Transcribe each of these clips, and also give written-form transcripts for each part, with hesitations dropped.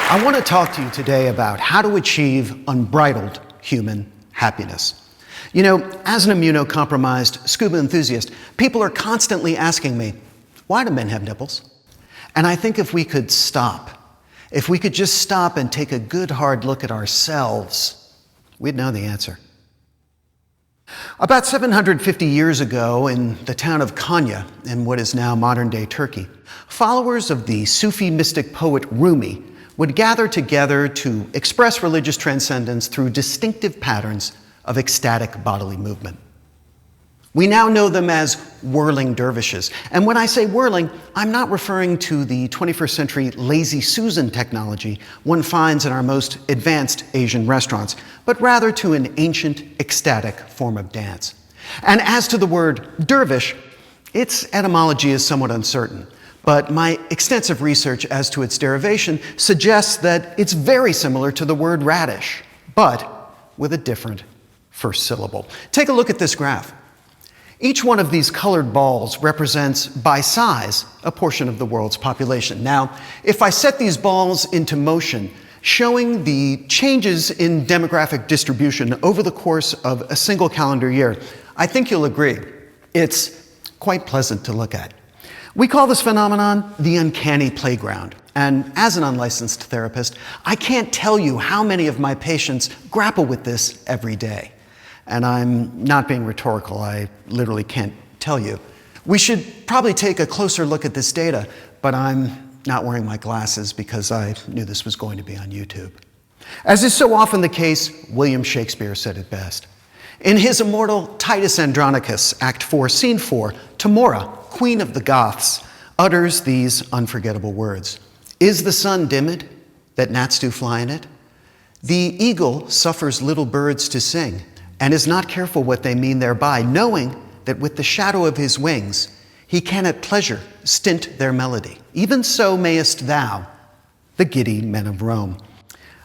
I want to talk to you today about how to achieve unbridled human happiness. You know, as an immunocompromised scuba enthusiast, people are constantly asking me, why do men have nipples? And I think if we could just stop and take a good hard look at ourselves, we'd know the answer. About 750 years ago, in the town of Konya, in what is now modern-day Turkey, followers of the Sufi mystic poet Rumi would gather together to express religious transcendence through distinctive patterns of ecstatic bodily movement. We now know them as whirling dervishes. And when I say whirling, I'm not referring to the 21st century lazy Susan technology one finds in our most advanced Asian restaurants, but rather to an ancient ecstatic form of dance. And as to the word dervish, its etymology is somewhat uncertain, but my extensive research as to its derivation suggests that it's very similar to the word radish, but with a different first syllable. Take a look at this graph. Each one of these colored balls represents, by size, a portion of the world's population. Now, if I set these balls into motion, showing the changes in demographic distribution over the course of a single calendar year, I think you'll agree it's quite pleasant to look at. We call this phenomenon the uncanny playground. And as an unlicensed therapist, I can't tell you how many of my patients grapple with this every day. And I'm not being rhetorical, I literally can't tell you. We should probably take a closer look at this data, but I'm not wearing my glasses because I knew this was going to be on YouTube. As is so often the case, William Shakespeare said it best. In his immortal Titus Andronicus, Act 4, Scene 4, Tamora, Queen of the Goths, utters these unforgettable words. Is the sun dimmed, that gnats do fly in it? The eagle suffers little birds to sing, and is not careful what they mean thereby, knowing that with the shadow of his wings he can at pleasure stint their melody. Even so mayest thou, the giddy men of Rome.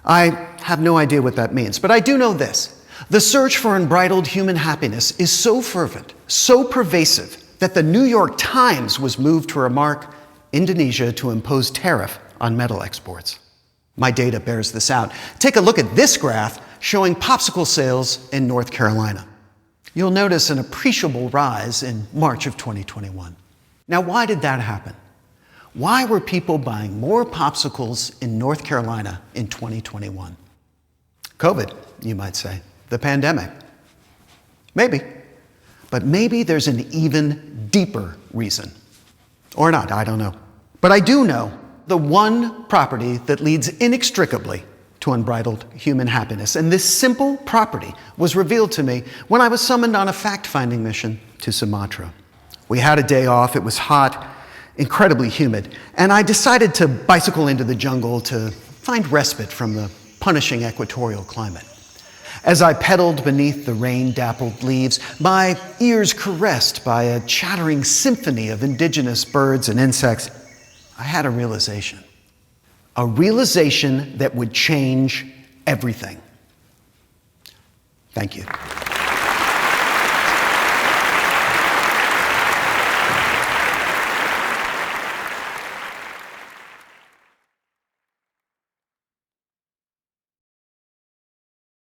I have no idea what that means, but I do know this. The search for unbridled human happiness is so fervent, so pervasive, that the New York Times was moved to remark Indonesia to impose tariff on metal exports. My data bears this out. Take a look at this graph showing popsicle sales in North Carolina. You'll notice an appreciable rise in March of 2021. Now, why did that happen? Why were people buying more popsicles in North Carolina in 2021? COVID, you might say. The pandemic. Maybe. But maybe there's an even deeper reason. Or not, I don't know. But I do know the one property that leads inextricably to unbridled human happiness. And this simple property was revealed to me when I was summoned on a fact-finding mission to Sumatra. We had a day off, it was hot, incredibly humid, and I decided to bicycle into the jungle to find respite from the punishing equatorial climate. As I pedaled beneath the rain-dappled leaves, my ears caressed by a chattering symphony of indigenous birds and insects, I had a realization that would change everything. Thank you.